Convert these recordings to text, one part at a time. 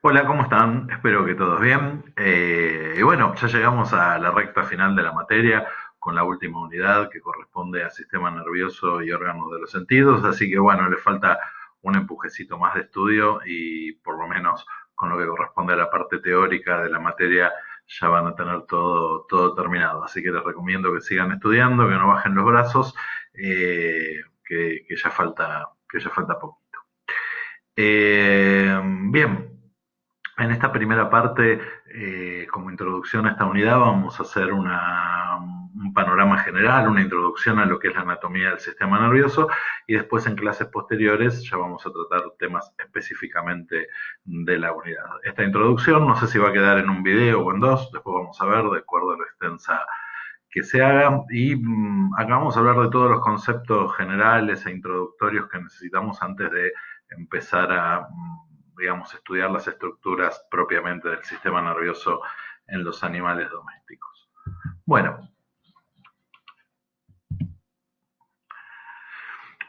Hola, ¿cómo están? Espero que todos bien. Y bueno, ya llegamos a la recta final de la materia con la última unidad que corresponde al sistema nervioso y órganos de los sentidos, así que bueno, le falta un empujecito más de estudio y por lo menos con lo que corresponde a la parte teórica de la materia ya van a tener todo terminado. Así que les recomiendo que sigan estudiando, que no bajen los brazos, que ya falta poquito. Bien, en esta primera parte, como introducción a esta unidad, vamos a hacer un panorama general, una introducción a lo que es la anatomía del sistema nervioso y después en clases posteriores ya vamos a tratar temas específicamente de la unidad. Esta introducción no sé si va a quedar en un video o en dos, después vamos a ver de acuerdo a lo extensa que se haga y acá vamos a hablar de todos los conceptos generales e introductorios que necesitamos antes de empezar a, digamos, estudiar las estructuras propiamente del sistema nervioso en los animales domésticos. Bueno,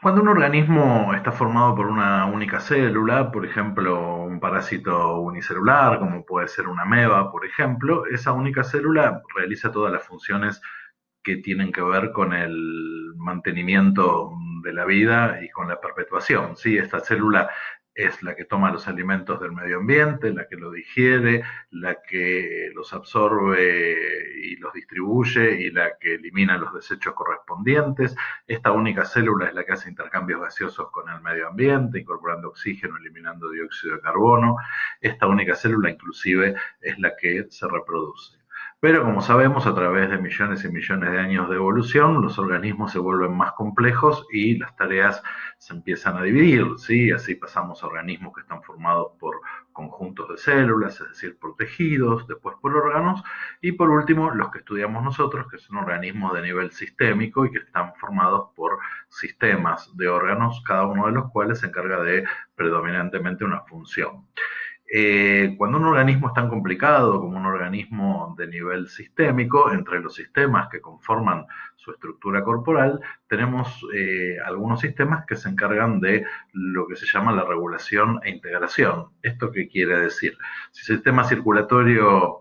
cuando un organismo está formado por una única célula, por ejemplo, un parásito unicelular, como puede ser una ameba, por ejemplo, esa única célula realiza todas las funciones que tienen que ver con el mantenimiento de la vida y con la perpetuación. ¿Sí? Esta célula es la que toma los alimentos del medio ambiente, la que los digiere, la que los absorbe y los distribuye y la que elimina los desechos correspondientes. Esta única célula es la que hace intercambios gaseosos con el medio ambiente, incorporando oxígeno, eliminando dióxido de carbono. Esta única célula inclusive es la que se reproduce. Pero como sabemos, a través de millones y millones de años de evolución, los organismos se vuelven más complejos y las tareas se empiezan a dividir, ¿sí? Así pasamos a organismos que están formados por conjuntos de células, es decir, por tejidos, después por órganos, y por último, los que estudiamos nosotros, que son organismos de nivel sistémico y que están formados por sistemas de órganos, cada uno de los cuales se encarga de predominantemente una función. Cuando un organismo es tan complicado como un organismo de nivel sistémico, entre los sistemas que conforman su estructura corporal, tenemos algunos sistemas que se encargan de lo que se llama la regulación e integración. ¿Esto qué quiere decir? Si el sistema circulatorio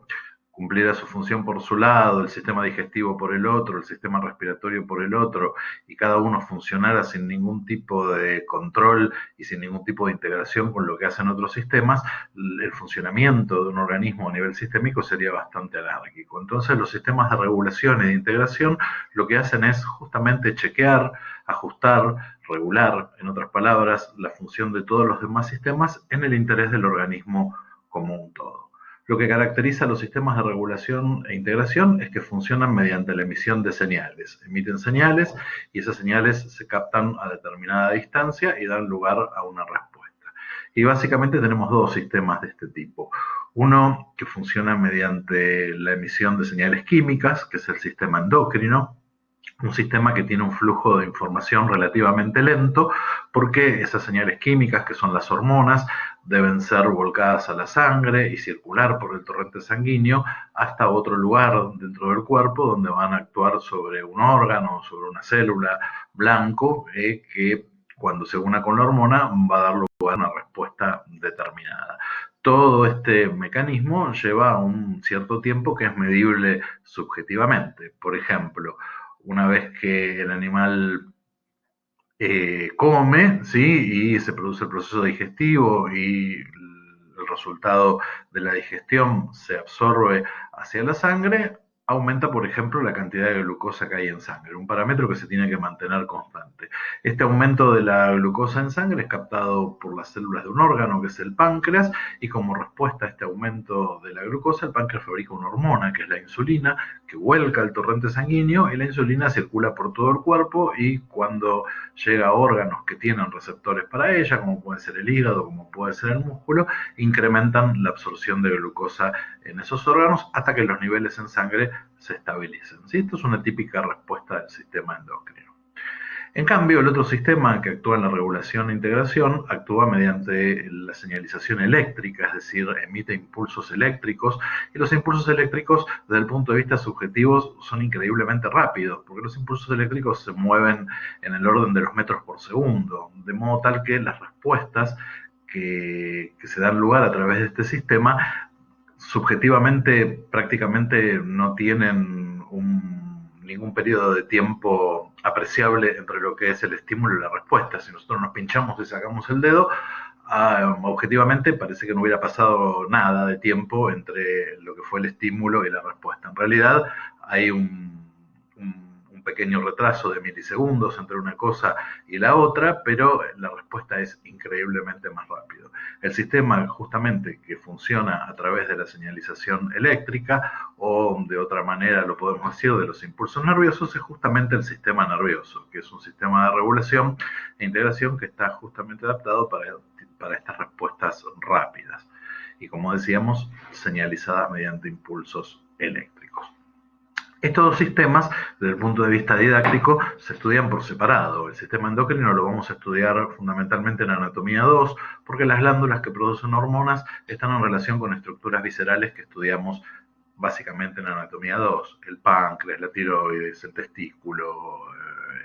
cumpliera su función por su lado, el sistema digestivo por el otro, el sistema respiratorio por el otro, y cada uno funcionara sin ningún tipo de control y sin ningún tipo de integración con lo que hacen otros sistemas, el funcionamiento de un organismo a nivel sistémico sería bastante anárquico. Entonces los sistemas de regulación y de integración lo que hacen es justamente chequear, ajustar, regular, en otras palabras, la función de todos los demás sistemas en el interés del organismo como un todo. Lo que caracteriza a los sistemas de regulación e integración es que funcionan mediante la emisión de señales. Emiten señales y esas señales se captan a determinada distancia y dan lugar a una respuesta. Y básicamente tenemos dos sistemas de este tipo. Uno que funciona mediante la emisión de señales químicas, que es el sistema endocrino, un sistema que tiene un flujo de información relativamente lento, porque esas señales químicas, que son las hormonas, deben ser volcadas a la sangre y circular por el torrente sanguíneo hasta otro lugar dentro del cuerpo donde van a actuar sobre un órgano, sobre una célula blanco, que cuando se una con la hormona va a dar lugar a una respuesta determinada. Todo este mecanismo lleva un cierto tiempo que es medible subjetivamente. Por ejemplo, una vez que el animal come, ¿sí? Y se produce el proceso digestivo y el resultado de la digestión se absorbe hacia la sangre, aumenta, por ejemplo, la cantidad de glucosa que hay en sangre, un parámetro que se tiene que mantener constante. Este aumento de la glucosa en sangre es captado por las células de un órgano, que es el páncreas, y como respuesta a este aumento de la glucosa, el páncreas fabrica una hormona, que es la insulina, que vuelca el torrente sanguíneo y la insulina circula por todo el cuerpo y cuando llega a órganos que tienen receptores para ella, como puede ser el hígado, como puede ser el músculo, incrementan la absorción de glucosa en esos órganos hasta que los niveles en sangre se estabilicen. ¿Sí? Esto es una típica respuesta del sistema endocrino. En cambio, el otro sistema que actúa en la regulación e integración actúa mediante la señalización eléctrica, es decir, emite impulsos eléctricos, y los impulsos eléctricos, desde el punto de vista subjetivo, son increíblemente rápidos, porque los impulsos eléctricos se mueven en el orden de los metros por segundo, de modo tal que las respuestas que se dan lugar a través de este sistema, subjetivamente prácticamente no tienen ningún periodo de tiempo apreciable entre lo que es el estímulo y la respuesta. Si nosotros nos pinchamos y sacamos el dedo, objetivamente parece que no hubiera pasado nada de tiempo entre lo que fue el estímulo y la respuesta. En realidad hay un pequeño retraso de milisegundos entre una cosa y la otra, pero la respuesta es increíblemente más rápido. El sistema justamente que funciona a través de la señalización eléctrica, o de otra manera lo podemos decir de los impulsos nerviosos, es justamente el sistema nervioso, que es un sistema de regulación e integración que está justamente adaptado para estas respuestas rápidas y, como decíamos, señalizadas mediante impulsos eléctricos. Estos dos sistemas, desde el punto de vista didáctico, se estudian por separado. El sistema endocrino lo vamos a estudiar fundamentalmente en anatomía 2, porque las glándulas que producen hormonas están en relación con estructuras viscerales que estudiamos básicamente en anatomía 2. El páncreas, la tiroides, el testículo,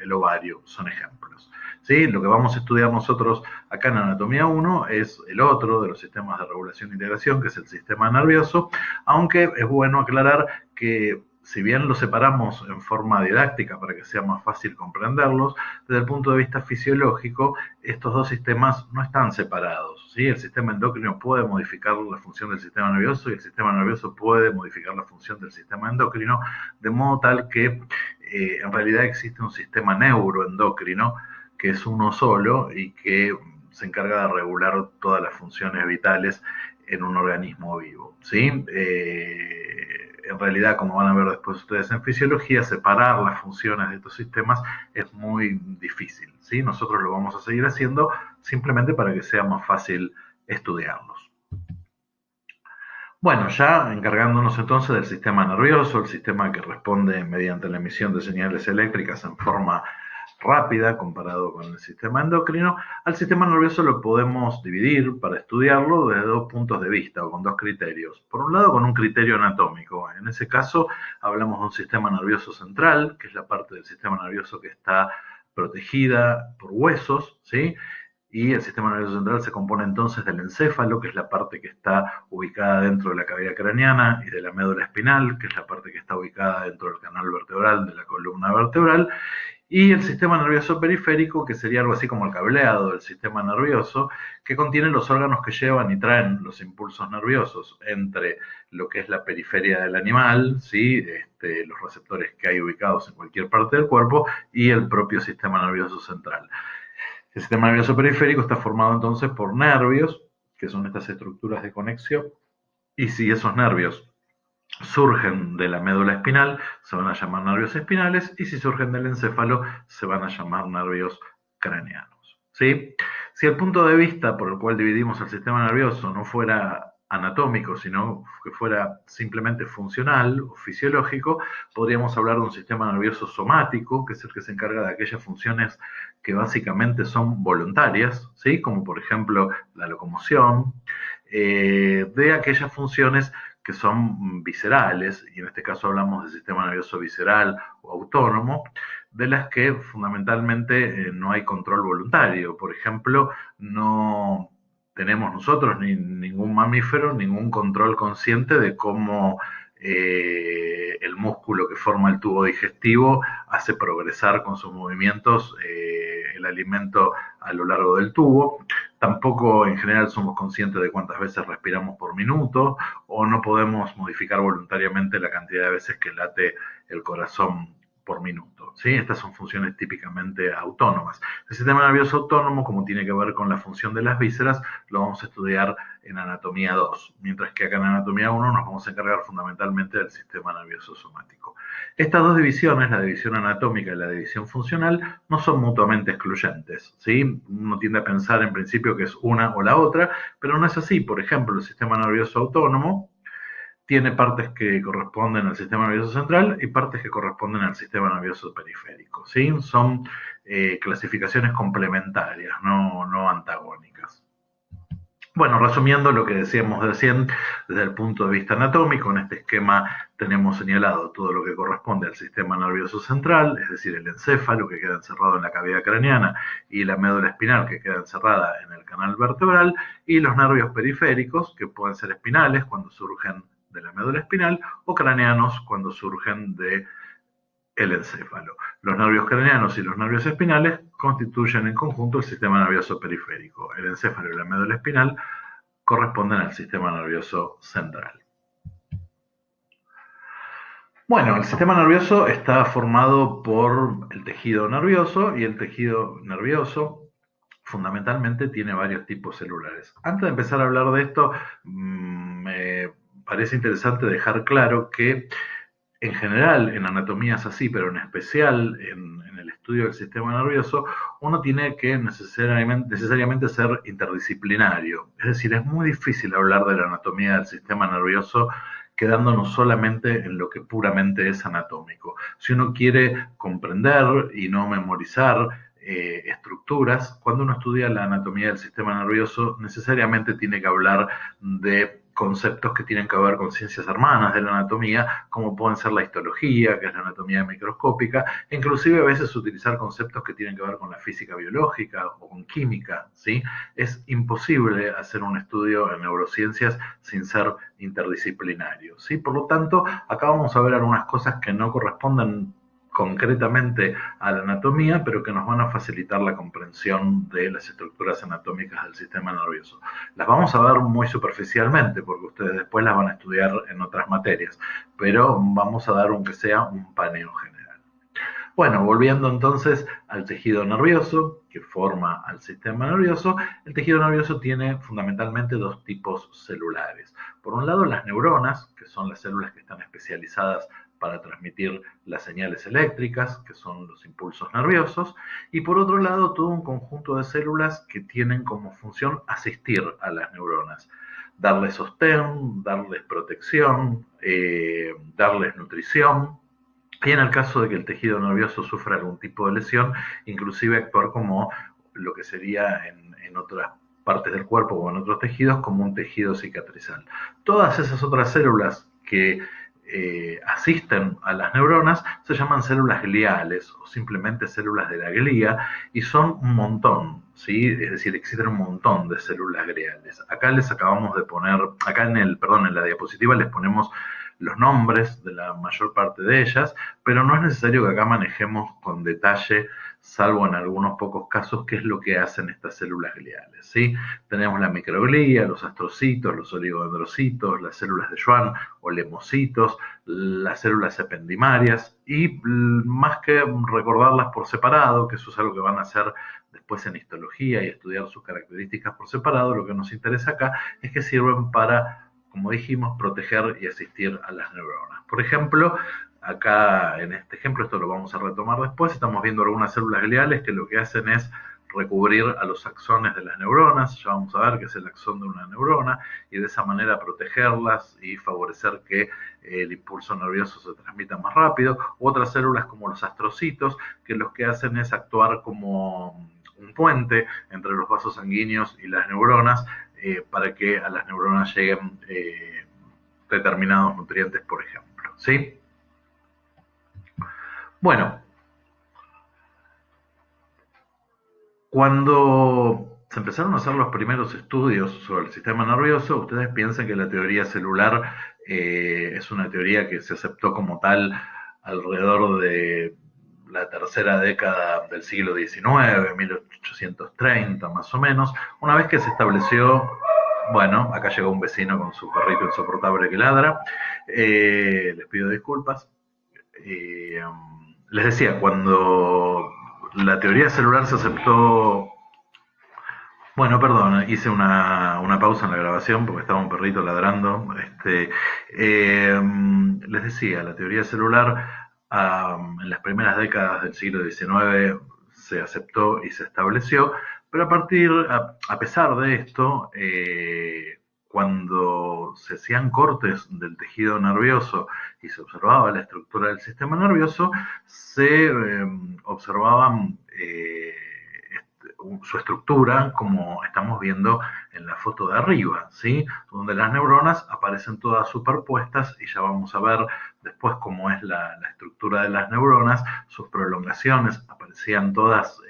el ovario, son ejemplos. ¿Sí? Lo que vamos a estudiar nosotros acá en anatomía 1 es el otro de los sistemas de regulación e integración, que es el sistema nervioso, aunque es bueno aclarar que si bien los separamos en forma didáctica para que sea más fácil comprenderlos, desde el punto de vista fisiológico, estos dos sistemas no están separados. ¿Sí? El sistema endocrino puede modificar la función del sistema nervioso y el sistema nervioso puede modificar la función del sistema endocrino, de modo tal que en realidad existe un sistema neuroendocrino que es uno solo y que se encarga de regular todas las funciones vitales en un organismo vivo. ¿Sí? En realidad, como van a ver después ustedes en fisiología, separar las funciones de estos sistemas es muy difícil. ¿Sí? Nosotros lo vamos a seguir haciendo simplemente para que sea más fácil estudiarlos. Bueno, ya encargándonos entonces del sistema nervioso, el sistema que responde mediante la emisión de señales eléctricas en forma rápida comparado con el sistema endocrino, al sistema nervioso lo podemos dividir para estudiarlo desde dos puntos de vista o con dos criterios. Por un lado, con un criterio anatómico. En ese caso, hablamos de un sistema nervioso central, que es la parte del sistema nervioso que está protegida por huesos, ¿sí? Y el sistema nervioso central se compone entonces del encéfalo, que es la parte que está ubicada dentro de la cavidad craneana, y de la médula espinal, que es la parte que está ubicada dentro del canal vertebral de la columna vertebral, y el sistema nervioso periférico, que sería algo así como el cableado del sistema nervioso, que contiene los órganos que llevan y traen los impulsos nerviosos entre lo que es la periferia del animal, ¿sí? Los receptores que hay ubicados en cualquier parte del cuerpo, y el propio sistema nervioso central. El sistema nervioso periférico está formado entonces por nervios, que son estas estructuras de conexión, y si esos nervios surgen de la médula espinal, se van a llamar nervios espinales, y si surgen del encéfalo, se van a llamar nervios craneanos. ¿Sí? Si el punto de vista por el cual dividimos el sistema nervioso no fuera anatómico, sino que fuera simplemente funcional o fisiológico, podríamos hablar de un sistema nervioso somático, que es el que se encarga de aquellas funciones que básicamente son voluntarias, ¿sí? Como por ejemplo la locomoción, de aquellas funciones que son viscerales, y en este caso hablamos del sistema nervioso visceral o autónomo, de las que fundamentalmente no hay control voluntario. Por ejemplo, no tenemos nosotros ni ningún mamífero ningún control consciente de cómo el músculo que forma el tubo digestivo hace progresar con sus movimientos el alimento a lo largo del tubo. Tampoco en general somos conscientes de cuántas veces respiramos por minuto, o no podemos modificar voluntariamente la cantidad de veces que late el corazón por minuto. ¿Sí? Estas son funciones típicamente autónomas. El sistema nervioso autónomo, como tiene que ver con la función de las vísceras, lo vamos a estudiar en anatomía 2, mientras que acá en anatomía 1 nos vamos a encargar fundamentalmente del sistema nervioso somático. Estas dos divisiones, la división anatómica y la división funcional, no son mutuamente excluyentes. ¿Sí? Uno tiende a pensar en principio que es una o la otra, pero no es así. Por ejemplo, el sistema nervioso autónomo tiene partes que corresponden al sistema nervioso central y partes que corresponden al sistema nervioso periférico. ¿Sí? Son clasificaciones complementarias, no antagónicas. Bueno, resumiendo lo que decíamos recién, desde el punto de vista anatómico, en este esquema tenemos señalado todo lo que corresponde al sistema nervioso central, es decir, el encéfalo que queda encerrado en la cavidad craneana y la médula espinal que queda encerrada en el canal vertebral, y los nervios periféricos que pueden ser espinales cuando surgen de la médula espinal o craneanos cuando surgen de el encéfalo. Los nervios craneanos y los nervios espinales constituyen en conjunto el sistema nervioso periférico. El encéfalo y la médula espinal corresponden al sistema nervioso central. Bueno, el sistema nervioso está formado por el tejido nervioso y el tejido nervioso fundamentalmente tiene varios tipos celulares. Antes de empezar a hablar de esto, me parece interesante dejar claro que en general en anatomía es así, pero en especial en el estudio del sistema nervioso, uno tiene que necesariamente ser interdisciplinario. Es decir, es muy difícil hablar de la anatomía del sistema nervioso quedándonos solamente en lo que puramente es anatómico. Si uno quiere comprender y no memorizar estructuras, cuando uno estudia la anatomía del sistema nervioso, necesariamente tiene que hablar de conceptos que tienen que ver con ciencias hermanas de la anatomía, como pueden ser la histología, que es la anatomía microscópica, e inclusive a veces utilizar conceptos que tienen que ver con la física biológica o con química, ¿sí? Es imposible hacer un estudio en neurociencias sin ser interdisciplinario, ¿sí? Por lo tanto, acá vamos a ver algunas cosas que no corresponden concretamente a la anatomía, pero que nos van a facilitar la comprensión de las estructuras anatómicas del sistema nervioso. Las vamos a ver muy superficialmente, porque ustedes después las van a estudiar en otras materias, pero vamos a dar aunque sea un paneo general. Bueno, volviendo entonces al tejido nervioso, que forma al sistema nervioso, el tejido nervioso tiene fundamentalmente dos tipos celulares. Por un lado, las neuronas, que son las células que están especializadas para transmitir las señales eléctricas, que son los impulsos nerviosos, y por otro lado, todo un conjunto de células que tienen como función asistir a las neuronas, darles sostén, darles protección, darles nutrición, y en el caso de que el tejido nervioso sufra algún tipo de lesión, inclusive actuar como lo que sería en otras partes del cuerpo o en otros tejidos como un tejido cicatrizal. Todas esas otras células que asisten a las neuronas se llaman células gliales o simplemente células de la glía y son un montón, ¿sí? Es decir, existen un montón de células gliales. Acá les acabamos de poner, acá en la diapositiva les ponemos los nombres de la mayor parte de ellas, pero no es necesario que acá manejemos con detalle, salvo en algunos pocos casos, qué es lo que hacen estas células gliales, ¿sí? Tenemos la microglía, los astrocitos, los oligodendrocitos, las células de Schwann o lemocitos, las células ependimarias, y más que recordarlas por separado, que eso es algo que van a hacer después en histología y estudiar sus características por separado, lo que nos interesa acá es que sirven para, como dijimos, proteger y asistir a las neuronas. Por ejemplo, acá en este ejemplo, esto lo vamos a retomar después, estamos viendo algunas células gliales que lo que hacen es recubrir a los axones de las neuronas, ya vamos a ver que es el axón de una neurona, y de esa manera protegerlas y favorecer que el impulso nervioso se transmita más rápido. U otras células como los astrocitos, que lo que hacen es actuar como un puente entre los vasos sanguíneos y las neuronas, para que a las neuronas lleguen determinados nutrientes, por ejemplo, ¿sí? Bueno, cuando se empezaron a hacer los primeros estudios sobre el sistema nervioso, ustedes piensan que la teoría celular es una teoría que se aceptó como tal alrededor de la tercera década del siglo XIX, 1830 más o menos, una vez que se estableció, bueno, acá llegó un vecino con su perrito insoportable que ladra, les pido disculpas. Eh, Les decía, cuando la teoría celular se aceptó, bueno, perdón, hice una pausa en la grabación porque estaba un perrito ladrando. Les decía, la teoría celular en las primeras décadas del siglo XIX se aceptó y se estableció, pero a pesar de esto, cuando se hacían cortes del tejido nervioso y se observaba la estructura del sistema nervioso, se observaban su estructura, como estamos viendo en la foto de arriba, ¿sí? Donde las neuronas aparecen todas superpuestas y ya vamos a ver después cómo es la estructura de las neuronas, sus prolongaciones aparecían todas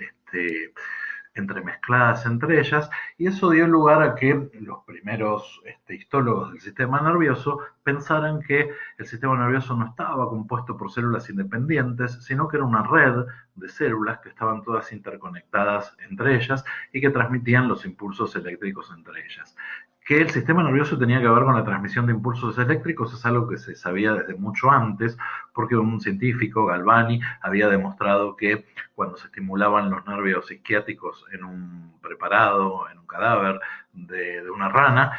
entremezcladas entre ellas, y eso dio lugar a que los primeros histólogos del sistema nervioso pensaran que el sistema nervioso no estaba compuesto por células independientes, sino que era una red de células que estaban todas interconectadas entre ellas y que transmitían los impulsos eléctricos entre ellas. Que el sistema nervioso tenía que ver con la transmisión de impulsos eléctricos es algo que se sabía desde mucho antes, porque un científico, Galvani, había demostrado que cuando se estimulaban los nervios isquiáticos en un preparado, en un cadáver de una rana,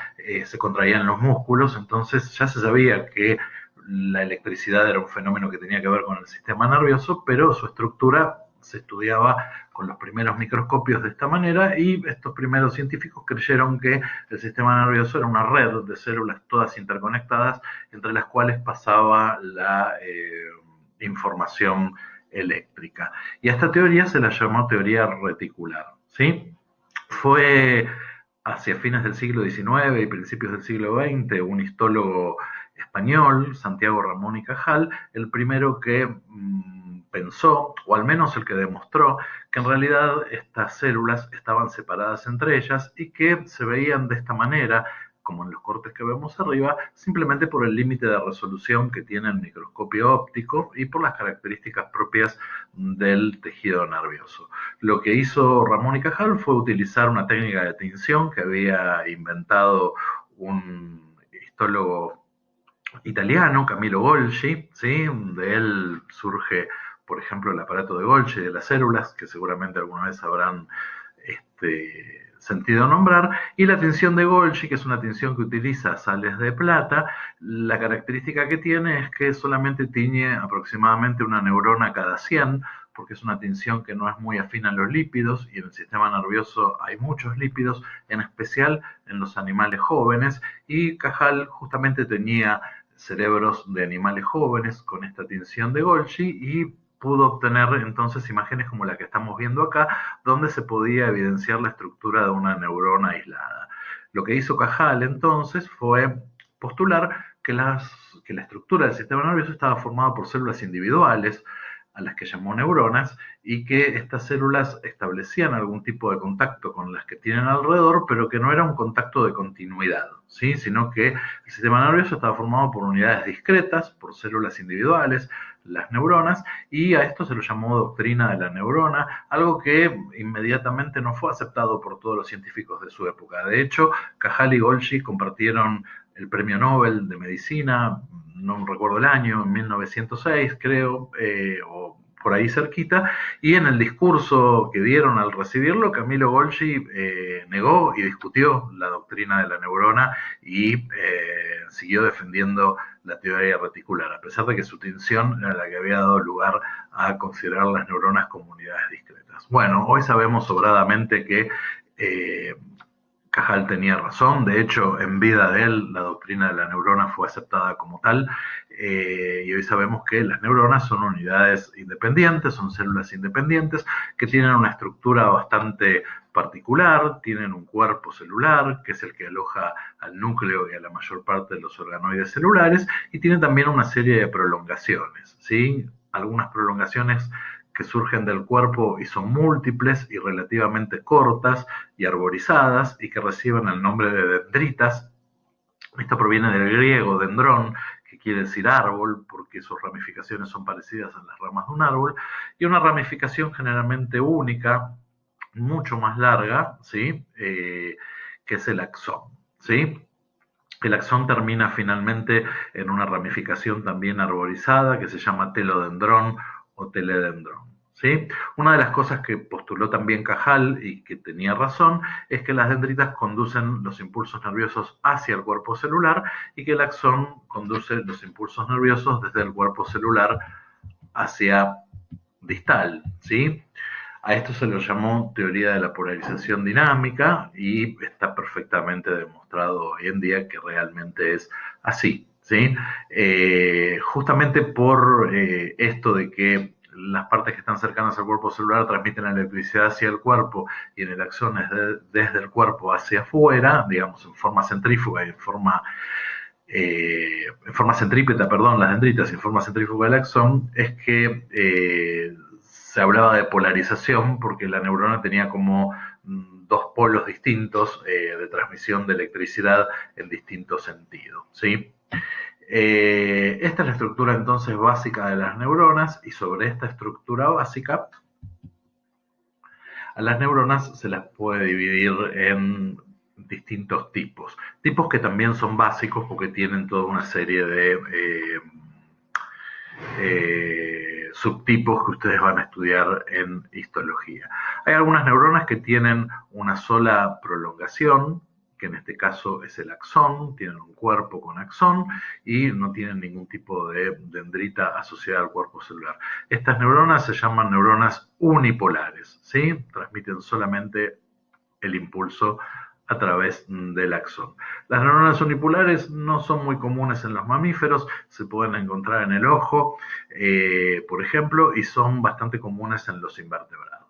se contraían los músculos, entonces ya se sabía que la electricidad era un fenómeno que tenía que ver con el sistema nervioso, pero su estructura se estudiaba con los primeros microscopios de esta manera, y estos primeros científicos creyeron que el sistema nervioso era una red de células todas interconectadas, entre las cuales pasaba la información eléctrica. Y a esta teoría se la llamó teoría reticular, ¿sí? Fue hacia fines del siglo XIX y principios del siglo XX un histólogo español, Santiago Ramón y Cajal, el primero que pensó, o al menos el que demostró, que en realidad estas células estaban separadas entre ellas y que se veían de esta manera, como en los cortes que vemos arriba, simplemente por el límite de resolución que tiene el microscopio óptico y por las características propias del tejido nervioso. Lo que hizo Ramón y Cajal fue utilizar una técnica de tinción que había inventado un histólogo italiano, Camillo Golgi, ¿sí? De él surge, por ejemplo, el aparato de Golgi de las células, que seguramente alguna vez habrán sentido nombrar, y la tinción de Golgi, que es una tinción que utiliza sales de plata. La característica que tiene es que solamente tiñe aproximadamente una neurona cada 100, porque es una tinción que no es muy afín a los lípidos, y en el sistema nervioso hay muchos lípidos, en especial en los animales jóvenes, y Cajal justamente tenía cerebros de animales jóvenes con esta tinción de Golgi y pudo obtener entonces imágenes como la que estamos viendo acá, donde se podía evidenciar la estructura de una neurona aislada. Lo que hizo Cajal entonces fue postular que la estructura del sistema nervioso estaba formada por células individuales, a las que llamó neuronas, y que estas células establecían algún tipo de contacto con las que tienen alrededor, pero que no era un contacto de continuidad, ¿sí? Sino que el sistema nervioso estaba formado por unidades discretas, por células individuales, las neuronas, y a esto se lo llamó doctrina de la neurona, algo que inmediatamente no fue aceptado por todos los científicos de su época. De hecho, Cajal y Golgi compartieron el premio Nobel de Medicina, no recuerdo el año, en 1906 creo, o por ahí cerquita, y en el discurso que dieron al recibirlo, Camillo Golgi negó y discutió la doctrina de la neurona y siguió defendiendo la teoría reticular, a pesar de que su tinción era la que había dado lugar a considerar las neuronas como unidades discretas. Bueno, hoy sabemos sobradamente que Cajal tenía razón, de hecho, en vida de él, la doctrina de la neurona fue aceptada como tal, y hoy sabemos que las neuronas son unidades independientes, son células independientes, que tienen una estructura bastante particular, tienen un cuerpo celular, que es el que aloja al núcleo y a la mayor parte de los organoides celulares, y tienen también una serie de prolongaciones, ¿sí? Algunas prolongaciones que surgen del cuerpo y son múltiples y relativamente cortas y arborizadas y que reciben el nombre de dendritas. Esto proviene del griego dendrón, que quiere decir árbol, porque sus ramificaciones son parecidas a las ramas de un árbol, y una ramificación generalmente única, mucho más larga, ¿sí? Que es el axón, ¿sí? El axón termina finalmente en una ramificación también arborizada que se llama telodendrón o teledendrón, ¿sí? Una de las cosas que postuló también Cajal y que tenía razón es que las dendritas conducen los impulsos nerviosos hacia el cuerpo celular y que el axón conduce los impulsos nerviosos desde el cuerpo celular hacia distal, ¿sí? A esto se lo llamó teoría de la polarización dinámica y está perfectamente demostrado hoy en día que realmente es así, ¿sí? Justamente por esto de que las partes que están cercanas al cuerpo celular transmiten la electricidad hacia el cuerpo y en el axón es desde el cuerpo hacia afuera, digamos en forma centrífuga y en forma centrípeta, perdón, las dendritas y en forma centrífuga del axón, es que se hablaba de polarización porque la neurona tenía como dos polos distintos de transmisión de electricidad en distintos sentidos, ¿sí? Esta es la estructura entonces básica de las neuronas y sobre esta estructura básica a las neuronas se las puede dividir en distintos tipos. Tipos que también son básicos porque tienen toda una serie de subtipos que ustedes van a estudiar en histología. Hay algunas neuronas que tienen una sola prolongación, que en este caso es el axón, tienen un cuerpo con axón y no tienen ningún tipo de dendrita asociada al cuerpo celular. Estas neuronas se llaman neuronas unipolares, ¿sí? Transmiten solamente el impulso a través del axón. Las neuronas unipolares no son muy comunes en los mamíferos, se pueden encontrar en el ojo, por ejemplo, y son bastante comunes en los invertebrados.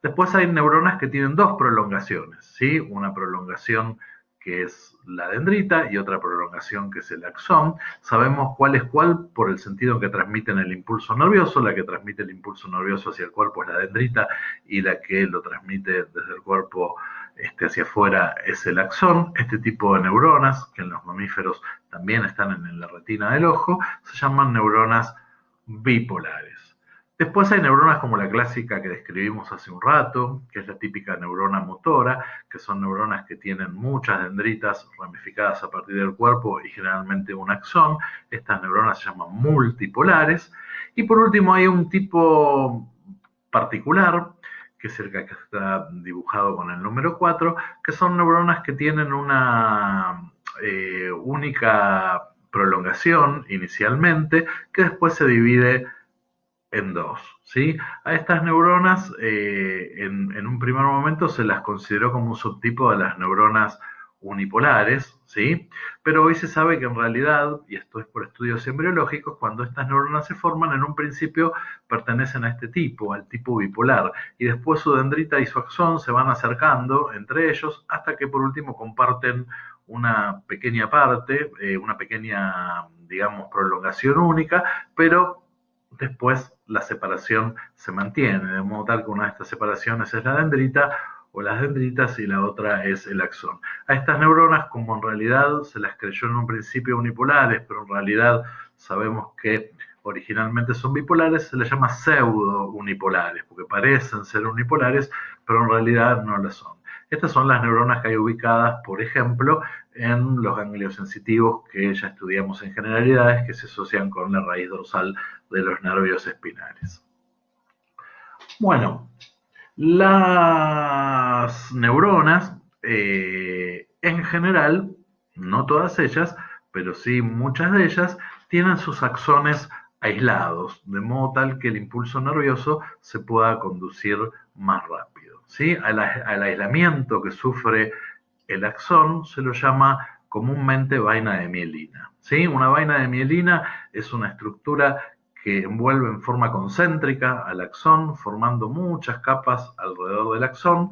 Después hay neuronas que tienen dos prolongaciones, ¿sí? Una prolongación que es la dendrita y otra prolongación que es el axón. Sabemos cuál es cuál por el sentido en que transmiten el impulso nervioso. La que transmite el impulso nervioso hacia el cuerpo es la dendrita y la que lo transmite desde el cuerpo hacia afuera es el axón. Este tipo de neuronas, que en los mamíferos también están en la retina del ojo, se llaman neuronas bipolares. Después hay neuronas como la clásica que describimos hace un rato, que es la típica neurona motora, que son neuronas que tienen muchas dendritas ramificadas a partir del cuerpo y generalmente un axón. Estas neuronas se llaman multipolares. Y por último hay un tipo particular, que es el que está dibujado con el número 4, que son neuronas que tienen una única prolongación inicialmente, que después se divide en dos, ¿sí? A estas neuronas en un primer momento se las consideró como un subtipo de las neuronas unipolares, ¿sí? Pero hoy se sabe que en realidad, y esto es por estudios embriológicos, cuando estas neuronas se forman, en un principio pertenecen a este tipo, al tipo bipolar, y después su dendrita y su axón se van acercando entre ellos hasta que por último comparten una pequeña parte, una pequeña, digamos, prolongación única, pero después la separación se mantiene, de modo tal que una de estas separaciones es la dendrita o las dendritas y la otra es el axón. A estas neuronas, como en realidad se las creyó en un principio unipolares, pero en realidad sabemos que originalmente son bipolares, se les llama pseudo unipolares, porque parecen ser unipolares, pero en realidad no lo son. Estas son las neuronas que hay ubicadas, por ejemplo, en los ganglios sensitivos que ya estudiamos en generalidades, que se asocian con la raíz dorsal de los nervios espinales. Bueno, las neuronas, en general, no todas ellas, pero sí muchas de ellas, tienen sus axones aislados, de modo tal que el impulso nervioso se pueda conducir más rápido, ¿sí? Al aislamiento que sufre el axón se lo llama comúnmente vaina de mielina, ¿sí? Una vaina de mielina es una estructura que envuelve en forma concéntrica al axón, formando muchas capas alrededor del axón,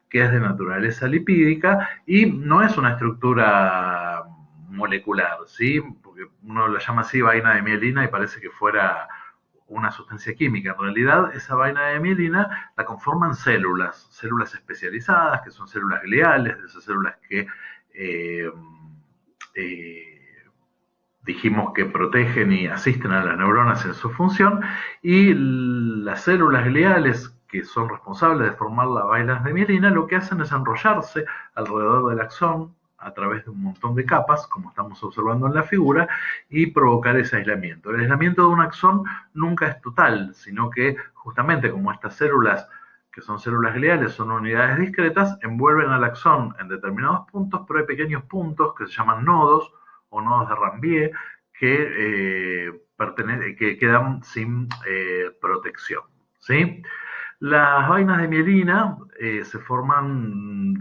que es de naturaleza lipídica y no es una estructura molecular, ¿sí? Porque uno la llama así vaina de mielina y parece que fuera una sustancia química. En realidad, esa vaina de mielina la conforman células, células especializadas, que son células gliales, de esas células que eh, eh, dijimos que protegen y asisten a las neuronas en su función, y las células gliales que son responsables de formar las vainas de mielina, lo que hacen es enrollarse alrededor del axón a través de un montón de capas, como estamos observando en la figura, y provocar ese aislamiento. El aislamiento de un axón nunca es total, sino que justamente como estas células que son células gliales, son unidades discretas, envuelven al axón en determinados puntos, pero hay pequeños puntos que se llaman nodos o nodos de Ranvier que quedan sin protección, ¿sí? Las vainas de mielina se forman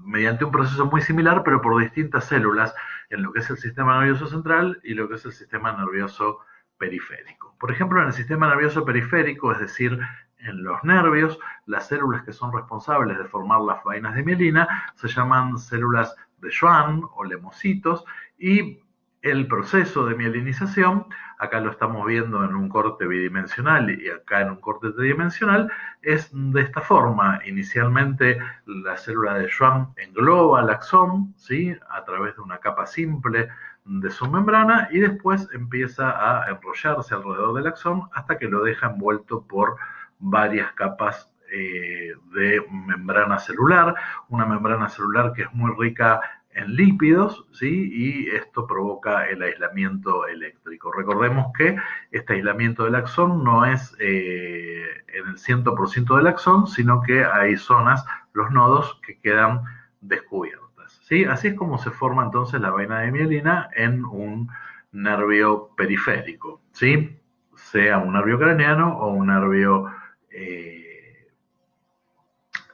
mediante un proceso muy similar, pero por distintas células, en lo que es el sistema nervioso central y lo que es el sistema nervioso periférico. Por ejemplo, en el sistema nervioso periférico, es decir, en los nervios, las células que son responsables de formar las vainas de mielina se llaman células de Schwann o lemocitos, y el proceso de mielinización, acá lo estamos viendo en un corte bidimensional y acá en un corte tridimensional, es de esta forma. Inicialmente la célula de Schwann engloba el axón, ¿sí?, a través de una capa simple de su membrana, y después empieza a enrollarse alrededor del axón hasta que lo deja envuelto por varias capas de membrana celular, una membrana celular que es muy rica en lípidos, ¿sí?, y esto provoca el aislamiento eléctrico. Recordemos que este aislamiento del axón no es en el 100% del axón, sino que hay zonas, los nodos, que quedan descubiertas, ¿sí? Así es como se forma entonces la vaina de mielina en un nervio periférico, ¿sí?, sea un nervio craneano o un nervio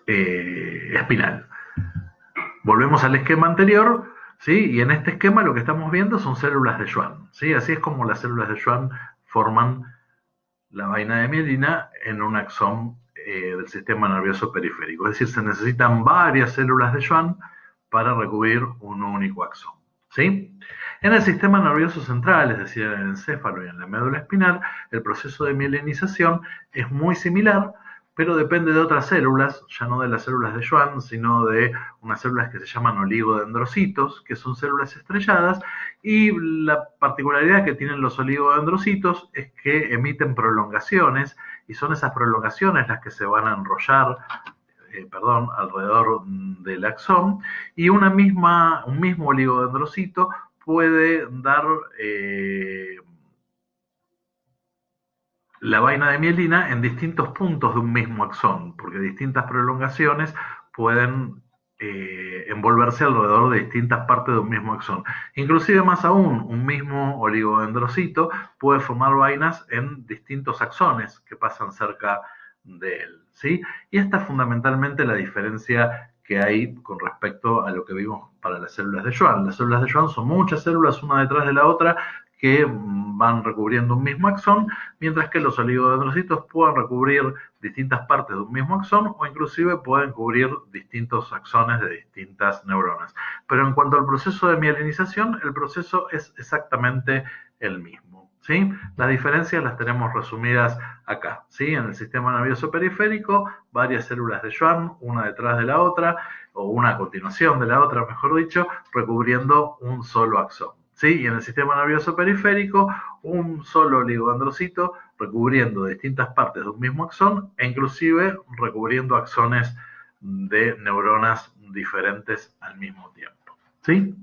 espinal. Volvemos al esquema anterior, ¿sí? Y en este esquema lo que estamos viendo son células de Schwann, ¿sí? Así es como las células de Schwann forman la vaina de mielina en un axón del sistema nervioso periférico. Es decir, se necesitan varias células de Schwann para recubrir un único axón, ¿sí? En el sistema nervioso central, es decir, en el encéfalo y en la médula espinal, el proceso de mielinización es muy similar, pero depende de otras células, ya no de las células de Schwann, sino de unas células que se llaman oligodendrocitos, que son células estrelladas, y la particularidad que tienen los oligodendrocitos es que emiten prolongaciones, y son esas prolongaciones las que se van a enrollar alrededor del axón, y un mismo oligodendrocito puede dar la vaina de mielina en distintos puntos de un mismo axón, porque distintas prolongaciones pueden envolverse alrededor de distintas partes de un mismo axón. Inclusive más aún, un mismo oligodendrocito puede formar vainas en distintos axones que pasan cerca de él, ¿sí? Y esta es fundamentalmente la diferencia que hay con respecto a lo que vimos para las células de Schwann. Las células de Schwann son muchas células una detrás de la otra que van recubriendo un mismo axón, mientras que los oligodendrocitos pueden recubrir distintas partes de un mismo axón o inclusive pueden cubrir distintos axones de distintas neuronas. Pero en cuanto al proceso de mielinización, el proceso es exactamente el mismo, ¿sí? Las diferencias las tenemos resumidas acá, ¿sí? En el sistema nervioso periférico, varias células de Schwann, una detrás de la otra, o una a continuación de la otra, mejor dicho, recubriendo un solo axón, ¿sí? Y en el sistema nervioso periférico, un solo oligodendrocito recubriendo distintas partes de un mismo axón e inclusive recubriendo axones de neuronas diferentes al mismo tiempo, ¿sí?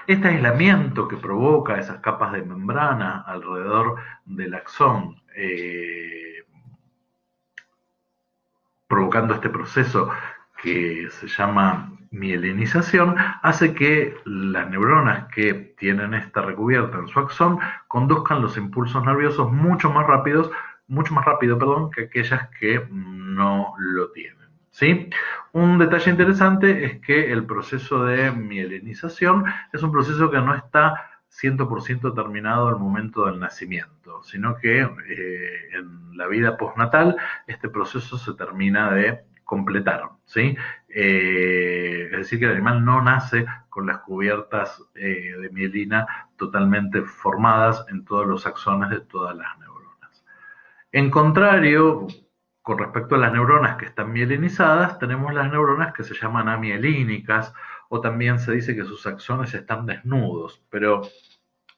Este aislamiento que provoca esas capas de membrana alrededor del axón, provocando este proceso que se llama mielinización, hace que las neuronas que tienen esta recubierta en su axón conduzcan los impulsos nerviosos mucho más rápido, que aquellas que no lo tienen, ¿sí? Un detalle interesante es que el proceso de mielinización es un proceso que no está 100% terminado al momento del nacimiento, sino que en la vida postnatal este proceso se termina de completar, ¿sí? Es decir, que el animal no nace con las cubiertas de mielina totalmente formadas en todos los axones de todas las neuronas. En contrario, con respecto a las neuronas que están mielinizadas, tenemos las neuronas que se llaman amielínicas, o también se dice que sus axones están desnudos, pero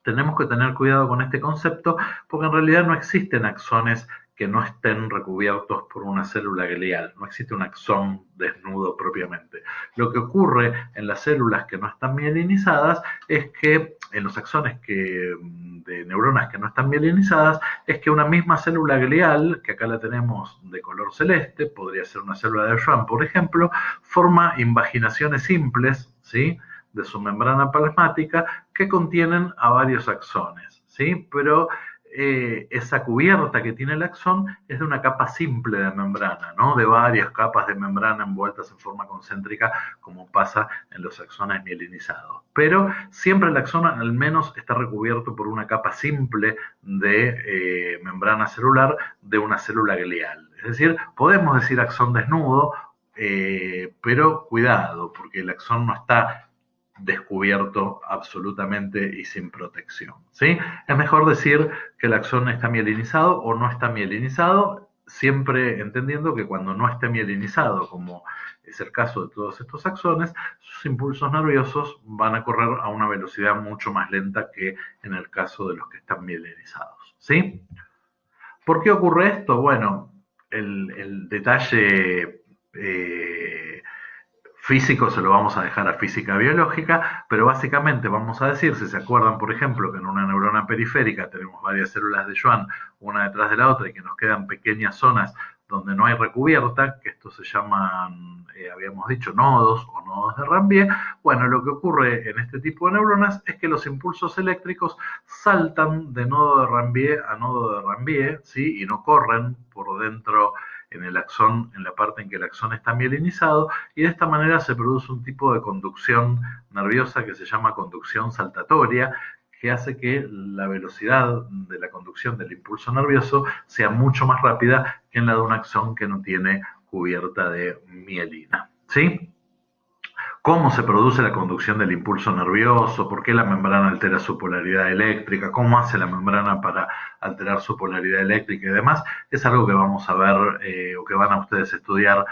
tenemos que tener cuidado con este concepto porque en realidad no existen axones que no estén recubiertos por una célula glial, no existe un axón desnudo propiamente. Lo que ocurre en las células que no están mielinizadas es que, en los axones de neuronas que no están mielinizadas, es que una misma célula glial, que acá la tenemos de color celeste, podría ser una célula de Schwann, por ejemplo, forma invaginaciones simples, ¿sí?, de su membrana plasmática que contienen a varios axones, ¿sí? Pero esa cubierta que tiene el axón es de una capa simple de membrana, no de varias capas de membrana envueltas en forma concéntrica, como pasa en los axones mielinizados. Pero siempre el axón al menos está recubierto por una capa simple de membrana celular de una célula glial. Es decir, podemos decir axón desnudo, pero cuidado, porque el axón no está descubierto absolutamente y sin protección, ¿sí? Es mejor decir que el axón está mielinizado o no está mielinizado, siempre entendiendo que cuando no esté mielinizado, como es el caso de todos estos axones, sus impulsos nerviosos van a correr a una velocidad mucho más lenta que en el caso de los que están mielinizados, ¿sí? ¿Por qué ocurre esto? Bueno, el detalle físico se lo vamos a dejar a física biológica, pero básicamente vamos a decir, si se acuerdan, por ejemplo, que en una neurona periférica tenemos varias células de Schwann, una detrás de la otra, y que nos quedan pequeñas zonas donde no hay recubierta, que esto se llaman, habíamos dicho, nodos o nodos de Ranvier. Bueno, lo que ocurre en este tipo de neuronas es que los impulsos eléctricos saltan de nodo de Ranvier a nodo de Ranvier, ¿sí? Y no corren por dentro en el axón, en la parte en que el axón está mielinizado, y de esta manera se produce un tipo de conducción nerviosa que se llama conducción saltatoria, que hace que la velocidad de la conducción del impulso nervioso sea mucho más rápida que en la de un axón que no tiene cubierta de mielina, ¿sí? ¿Cómo se produce la conducción del impulso nervioso? ¿Por qué la membrana altera su polaridad eléctrica? ¿Cómo hace la membrana para alterar su polaridad eléctrica y demás? Es algo que vamos a ver o que van a ustedes estudiar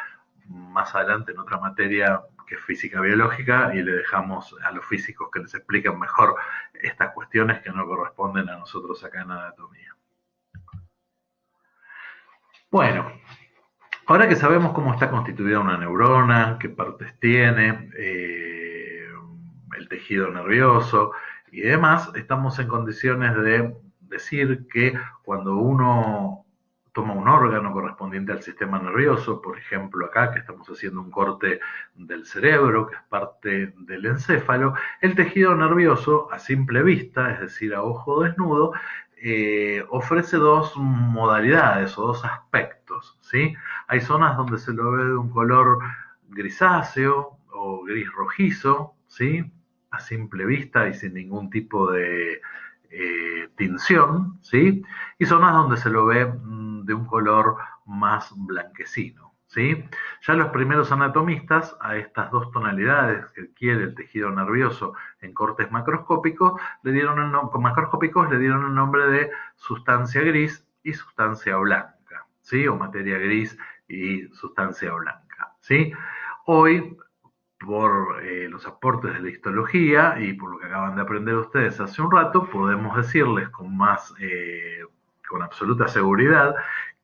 más adelante en otra materia que es física biológica, y le dejamos a los físicos que les expliquen mejor estas cuestiones que no corresponden a nosotros acá en anatomía. Bueno, ahora que sabemos cómo está constituida una neurona, qué partes tiene, el tejido nervioso y demás, estamos en condiciones de decir que cuando uno toma un órgano correspondiente al sistema nervioso, por ejemplo acá que estamos haciendo un corte del cerebro, que es parte del encéfalo, el tejido nervioso a simple vista, es decir, a ojo desnudo, ofrece dos modalidades o dos aspectos, ¿sí? Hay zonas donde se lo ve de un color grisáceo o gris rojizo, ¿sí? A simple vista y sin ningún tipo de tinción, ¿sí? Y zonas donde se lo ve de un color más blanquecino, ¿sí? Ya los primeros anatomistas a estas dos tonalidades que adquiere el tejido nervioso en cortes macroscópicos le dieron el nombre de sustancia gris y sustancia blanca, ¿sí? O materia gris y sustancia blanca, ¿sí? Hoy, por los aportes de la histología y por lo que acaban de aprender ustedes hace un rato, podemos decirles con absoluta seguridad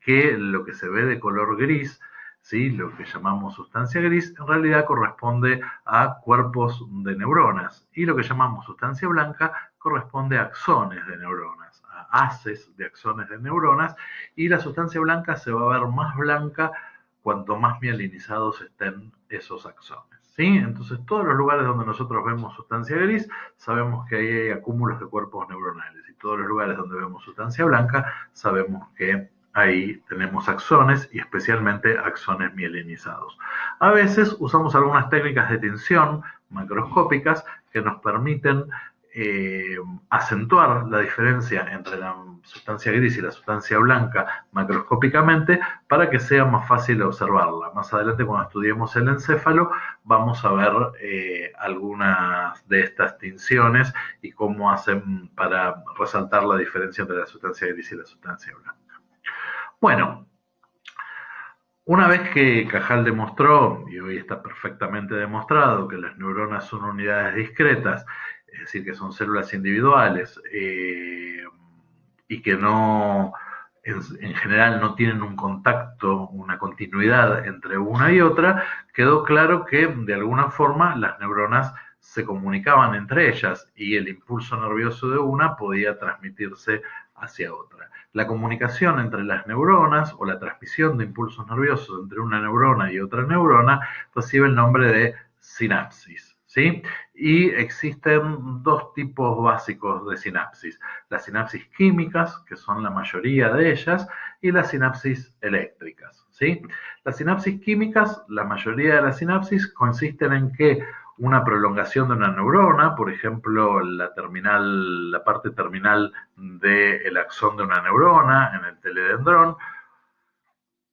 que lo que se ve de color gris, ¿sí? Lo que llamamos sustancia gris, en realidad corresponde a cuerpos de neuronas, y lo que llamamos sustancia blanca corresponde a axones de neuronas, a haces de axones de neuronas, y la sustancia blanca se va a ver más blanca cuanto más mielinizados estén esos axones, ¿sí? Entonces, todos los lugares donde nosotros vemos sustancia gris, sabemos que ahí hay acúmulos de cuerpos neuronales, y todos los lugares donde vemos sustancia blanca, sabemos que ahí tenemos axones, y especialmente axones mielinizados. A veces usamos algunas técnicas de tinción macroscópicas que nos permiten acentuar la diferencia entre la sustancia gris y la sustancia blanca macroscópicamente para que sea más fácil observarla. Más adelante, cuando estudiemos el encéfalo, vamos a ver algunas de estas tinciones y cómo hacen para resaltar la diferencia entre la sustancia gris y la sustancia blanca. Bueno, una vez que Cajal demostró, y hoy está perfectamente demostrado, que las neuronas son unidades discretas, es decir, que son células individuales, y que no, en general no tienen un contacto, una continuidad entre una y otra, quedó claro que de alguna forma las neuronas se comunicaban entre ellas y el impulso nervioso de una podía transmitirse hacia otra. La comunicación entre las neuronas o la transmisión de impulsos nerviosos entre una neurona y otra neurona recibe el nombre de sinapsis, ¿sí? ¿sí? Y existen dos tipos básicos de sinapsis. Las sinapsis químicas, que son la mayoría de ellas, y las sinapsis eléctricas, ¿sí? Las sinapsis químicas, la mayoría de las sinapsis consisten en que una prolongación de una neurona, por ejemplo, la parte terminal del axón de una neurona en el teledendrón,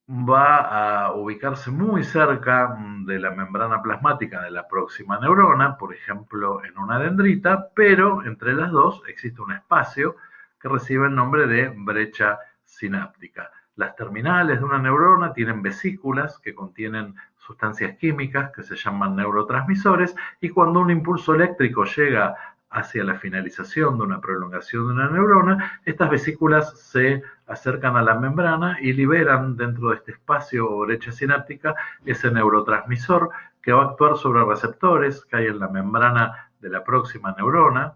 va a ubicarse muy cerca de la membrana plasmática de la próxima neurona, por ejemplo, en una dendrita, pero entre las dos existe un espacio que recibe el nombre de brecha sináptica. Las terminales de una neurona tienen vesículas que contienen sustancias químicas que se llaman neurotransmisores, y cuando un impulso eléctrico llega hacia la finalización de una prolongación de una neurona, estas vesículas se acercan a la membrana y liberan dentro de este espacio o brecha sináptica ese neurotransmisor que va a actuar sobre receptores que hay en la membrana de la próxima neurona.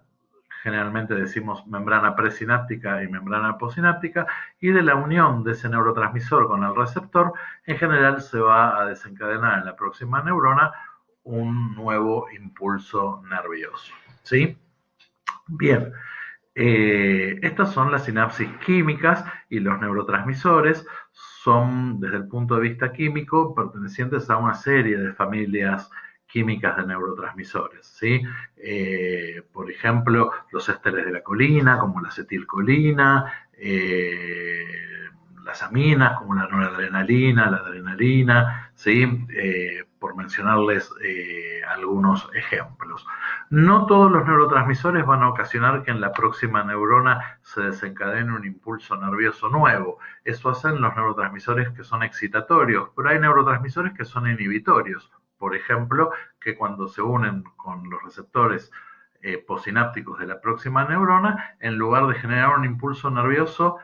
Generalmente decimos membrana presináptica y membrana posináptica, y de la unión de ese neurotransmisor con el receptor, en general se va a desencadenar en la próxima neurona un nuevo impulso nervioso. ¿Sí? Bien, estas son las sinapsis químicas, y los neurotransmisores son, desde el punto de vista químico, pertenecientes a una serie de familias químicas de neurotransmisores, ¿sí? Por ejemplo, los ésteres de la colina, como la acetilcolina, las aminas, como la noradrenalina, la adrenalina, ¿sí? Por mencionarles algunos ejemplos. No todos los neurotransmisores van a ocasionar que en la próxima neurona se desencadene un impulso nervioso nuevo. Eso hacen los neurotransmisores que son excitatorios, pero hay neurotransmisores que son inhibitorios. Por ejemplo, que cuando se unen con los receptores posinápticos de la próxima neurona, en lugar de generar un impulso nervioso,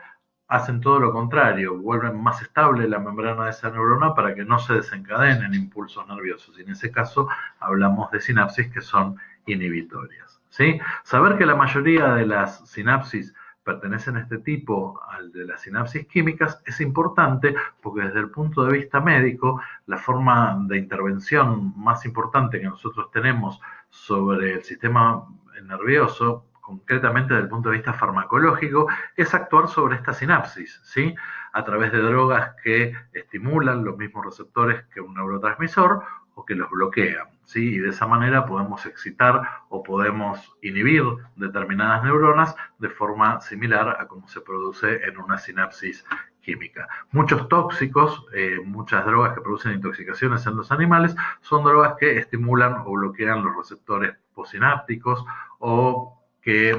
hacen todo lo contrario, vuelven más estable la membrana de esa neurona para que no se desencadenen impulsos nerviosos. Y en ese caso hablamos de sinapsis que son inhibitorias, ¿sí? Saber que la mayoría de las sinapsis pertenecen a este tipo, al de las sinapsis químicas, es importante porque desde el punto de vista médico, la forma de intervención más importante que nosotros tenemos sobre el sistema nervioso, concretamente desde el punto de vista farmacológico, es actuar sobre esta sinapsis, ¿sí? A través de drogas que estimulan los mismos receptores que un neurotransmisor o que los bloquean, ¿sí? Y de esa manera podemos excitar o podemos inhibir determinadas neuronas de forma similar a como se produce en una sinapsis química. Muchos tóxicos, muchas drogas que producen intoxicaciones en los animales, son drogas que estimulan o bloquean los receptores posinápticos o que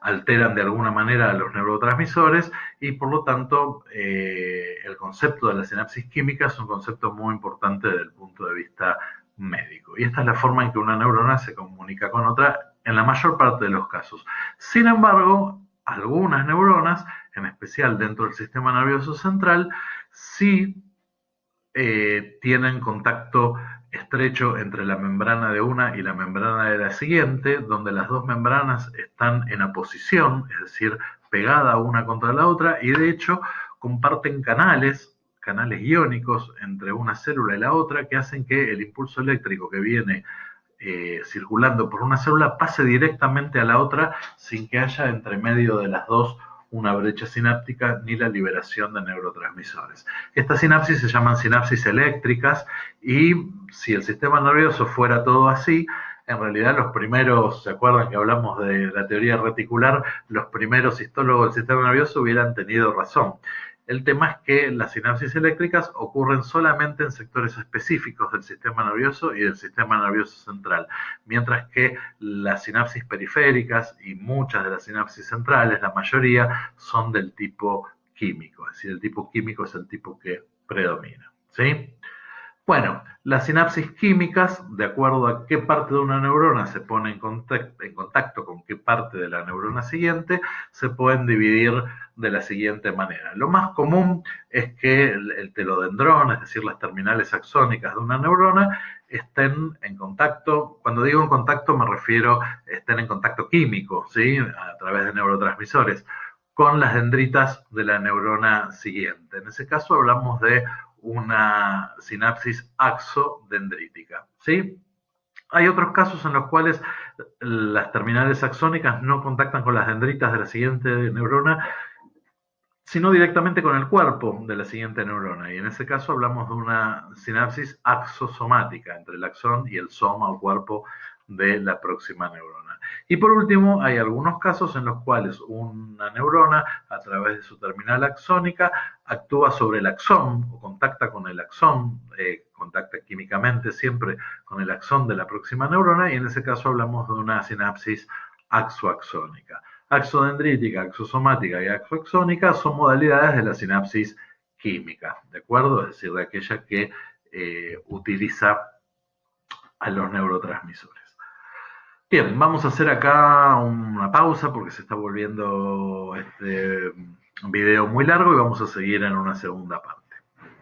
alteran de alguna manera a los neurotransmisores, y por lo tanto el concepto de la sinapsis química es un concepto muy importante desde el punto de vista médico. Y esta es la forma en que una neurona se comunica con otra en la mayor parte de los casos. Sin embargo, algunas neuronas, en especial dentro del sistema nervioso central, sí tienen contacto estrecho entre la membrana de una y la membrana de la siguiente, donde las dos membranas están en oposición, es decir, pegada una contra la otra, y de hecho comparten canales iónicos entre una célula y la otra, que hacen que el impulso eléctrico que viene circulando por una célula pase directamente a la otra sin que haya entre medio de las dos una brecha sináptica ni la liberación de neurotransmisores. Estas sinapsis se llaman sinapsis eléctricas, y si el sistema nervioso fuera todo así, en realidad los primeros, ¿se acuerdan que hablamos de la teoría reticular? Los primeros histólogos del sistema nervioso hubieran tenido razón. El tema es que las sinapsis eléctricas ocurren solamente en sectores específicos del sistema nervioso y del sistema nervioso central, mientras que las sinapsis periféricas y muchas de las sinapsis centrales, la mayoría, son del tipo químico, es decir, el tipo químico es el tipo que predomina, ¿sí? Bueno, las sinapsis químicas, de acuerdo a qué parte de una neurona se pone en contacto con qué parte de la neurona siguiente, se pueden dividir de la siguiente manera. Lo más común es que el telodendrón, es decir, las terminales axónicas de una neurona, estén en contacto. Cuando digo en contacto me refiero a estén en contacto químico, ¿sí? A través de neurotransmisores, con las dendritas de la neurona siguiente. En ese caso hablamos de una sinapsis axodendrítica, ¿sí? Hay otros casos en los cuales las terminales axónicas no contactan con las dendritas de la siguiente neurona, sino directamente con el cuerpo de la siguiente neurona. Y en ese caso hablamos de una sinapsis axosomática entre el axón y el soma o cuerpo de la próxima neurona. Y por último, hay algunos casos en los cuales una neurona, a través de su terminal axónica, actúa sobre el axón o contacta con el axón, contacta químicamente siempre con el axón de la próxima neurona, y en ese caso hablamos de una sinapsis axoaxónica. Axodendrítica, axosomática y axoaxónica son modalidades de la sinapsis química, ¿de acuerdo? Es decir, de aquella que utiliza a los neurotransmisores. Bien, vamos a hacer acá una pausa porque se está volviendo este video muy largo y vamos a seguir en una segunda parte.